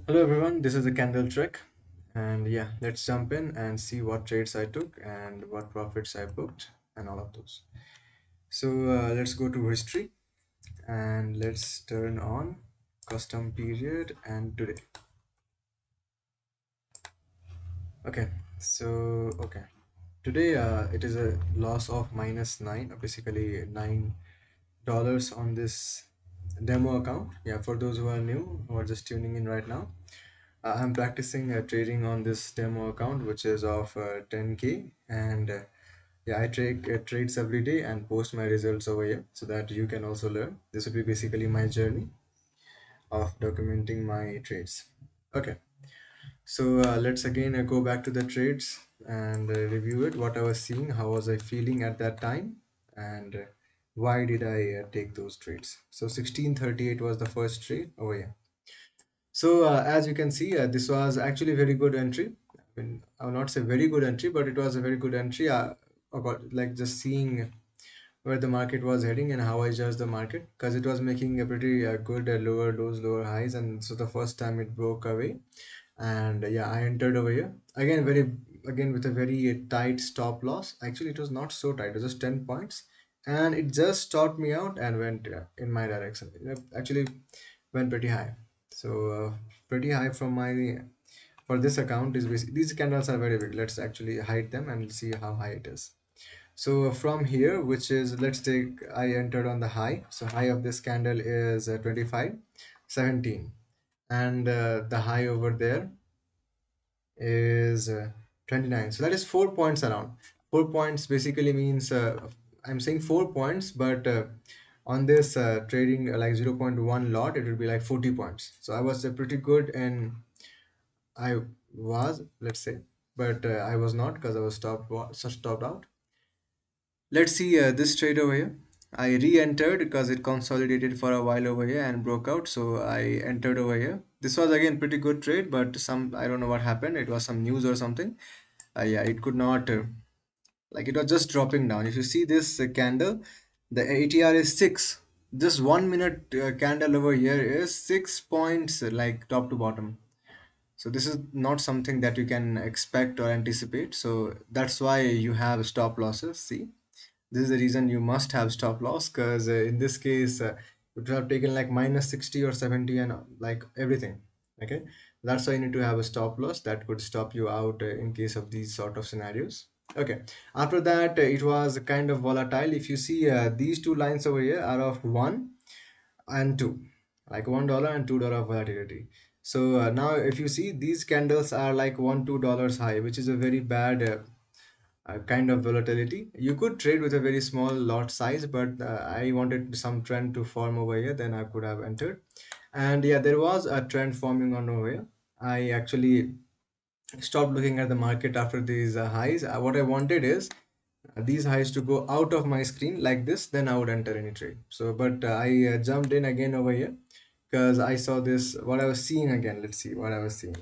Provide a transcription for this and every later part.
Hello everyone, this is the candle trick, and yeah, let's jump in and see what trades I took and what profits I booked and all of those. So let's go to history and let's turn on custom period and today. Okay, so today it is a loss of -9, basically $9 on this demo account. Yeah, for those who are new who are just tuning in right now. I'm practicing trading on this demo account, which is of 10K, and yeah, I take trades every day and post my results over here so that you can also learn. This will be basically my journey of documenting my trades. Okay, so let's again go back to the trades and review it. What I was seeing, how was I feeling at that time, and why did I take those trades? So 1638 was the first trade over here. So as you can see, this was actually a very good entry. I mean, I will not say very good entry, but it was a very good entry. About like just seeing where the market was heading and how I judged the market, because it was making a pretty good lower lows, lower highs, and so the first time it broke away, and yeah, I entered over here again with a very tight stop loss. Actually, it was not so tight; it was just 10 points, and it just stopped me out and went in my direction. Actually, went pretty high. So pretty high from my for this account is basically these candles are very big. Let's actually hide them and see how high it is. So from here, which is let's take I entered on the high. So high of this candle is 25.17, and the high over there is 29. So that is 4 points around. 4 points basically means I'm saying 4 points, but on this trading like zero point 0.1 lot, it would be like 40 points. So I was pretty good, and I was, let's say, but I was not because I was stopped out. Let's see this trade over here. I re-entered because it consolidated for a while over here and broke out. So I entered over here. This was again pretty good trade, but some I don't know what happened. It was some news or something. Yeah, it could not like it was just dropping down. If you see this candle, the ATR is 6. This 1 minute candle over here is 6 points like top to bottom. So this is not something that you can expect or anticipate. So that's why you have stop losses. See, this is the reason you must have stop loss, because in this case it would have taken like -60 or 70 and like everything. Okay, that's why you need to have a stop loss that could stop you out in case of these sort of scenarios. Okay, after that it was kind of volatile. If you see these two lines over here are of 1 and 2, like $1 and $2 volatility. So now if you see these candles are like $1-2 high, which is a very bad kind of volatility. You could trade with a very small lot size, but I wanted some trend to form over here, then I could have entered. And yeah, there was a trend forming on over here. I actually stopped looking at the market after these highs. What I wanted is these highs to go out of my screen like this, then I would enter any trade. So but I jumped in again over here because I saw this, what I was seeing again. Let's see what I was seeing.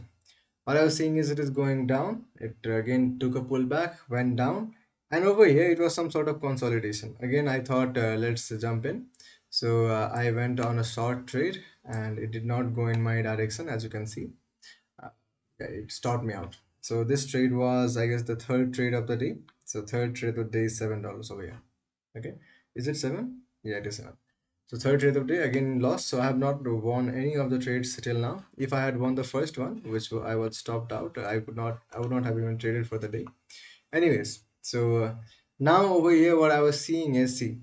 What I was seeing is it is going down. It again took a pullback, went down, and over here it was some sort of consolidation. Again, I thought let's jump in. So I went on a short trade, and it did not go in my direction, as you can see. Uh, yeah, it stopped me out. So this trade was, I guess, the third trade of the day. So third trade of the day is $7 over here. Okay, is it 7? Yeah, it is 7. So third trade of the day again lost. So I have not won any of the trades till now. If I had won the first one, which I was stopped out, I would not have even traded for the day. Anyways, so now over here, what I was seeing is, see,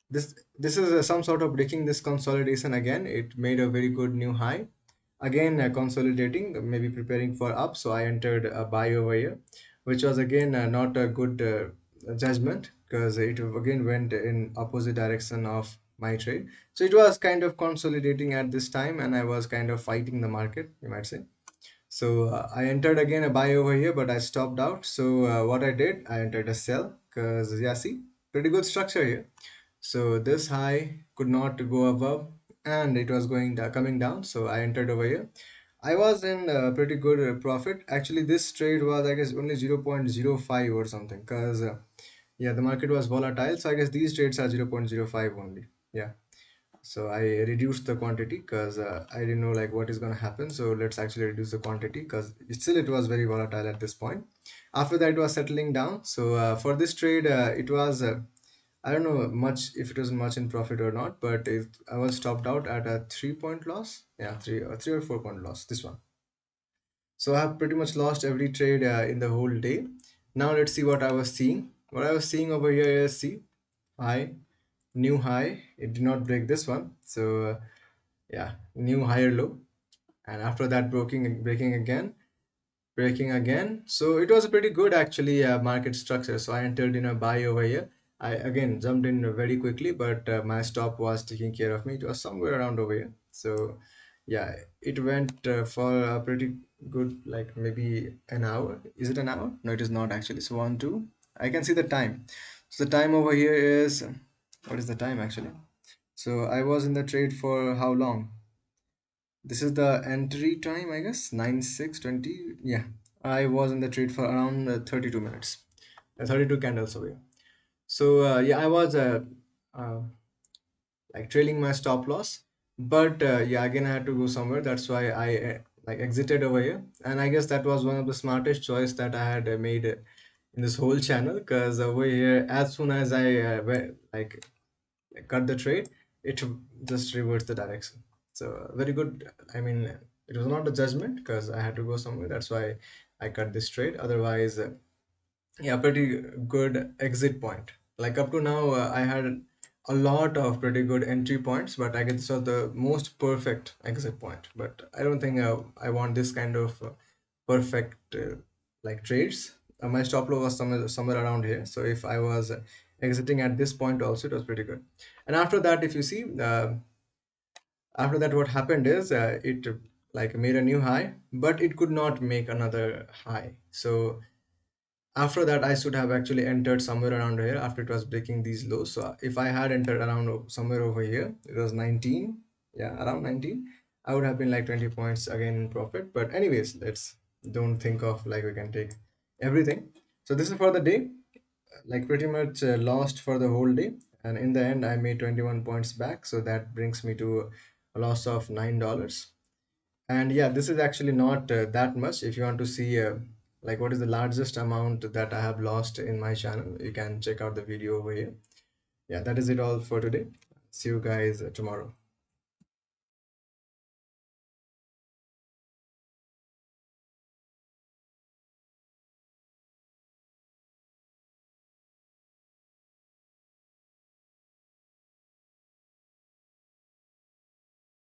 this is some sort of breaking this consolidation again. It made a very good new high. Again, consolidating, maybe preparing for up. So I entered a buy over here, which was again not a good judgment, because it again went in opposite direction of my trade. So it was kind of consolidating at this time, and I was kind of fighting the market, you might say. So I entered again a buy over here, but I stopped out. So what I did, I entered a sell, because yeah, see, pretty good structure here. So this high could not go above, and it was coming down. So I entered over here. I was in pretty good profit. Actually, this trade was, I guess, only 0.05 or something, because yeah, the market was volatile. So I guess these trades are 0.05 only. Yeah. So I reduced the quantity because I didn't know like what is going to happen. So let's actually reduce the quantity because still it was very volatile at this point. After that, it was settling down. So for this trade, it was I don't know much if it was much in profit or not, but I was stopped out at a 3 point loss. Yeah, 3 or 4 point loss. This one. So I have pretty much lost every trade in the whole day. Now let's see what I was seeing. What I was seeing over here is see high, new high. It did not break this one. So yeah, new higher low, and after that breaking again. So it was a pretty good actually market structure. So I entered in a buy over here. I again jumped in very quickly, but my stop was taking care of me. It was somewhere around over here. So yeah, it went for a pretty good, like maybe an hour. Is it an hour? No, it is not actually. So one, two. I can see the time. So the time over here is, what is the time actually? So I was in the trade for how long? This is the entry time, I guess, 9/6/20. Yeah, I was in the trade for around 32 minutes, 32 candles away. So yeah, I was uh, like trailing my stop loss, but yeah, again I had to go somewhere. That's why I like exited over here, and I guess that was one of the smartest choice that I had made in this whole channel. Because over here, as soon as I cut the trade, it just reverts the direction. So very good. I mean, it was not a judgment because I had to go somewhere. That's why I cut this trade. Otherwise, yeah, pretty good exit point. Like up to now, I had a lot of pretty good entry points, but I guess this was the most perfect exit point. But I don't think I want this kind of perfect like trades. My stop loss was somewhere around here. So if I was exiting at this point, also it was pretty good. And after that, if you see, after that, what happened is it like made a new high, but it could not make another high. So after that, I should have actually entered somewhere around here after it was breaking these lows. So if I had entered around somewhere over here, it was 19, yeah, around 19, I would have been like 20 points again in profit. But anyways, let's don't think of like we can take everything. So this is for the day, like pretty much lost for the whole day. And in the end, I made 21 points back. So that brings me to a loss of $9. And yeah, this is actually not that much. If you want to see like what is the largest amount that I have lost in my channel, you can check out the video over here. Yeah, that is it all for today. See you guys tomorrow.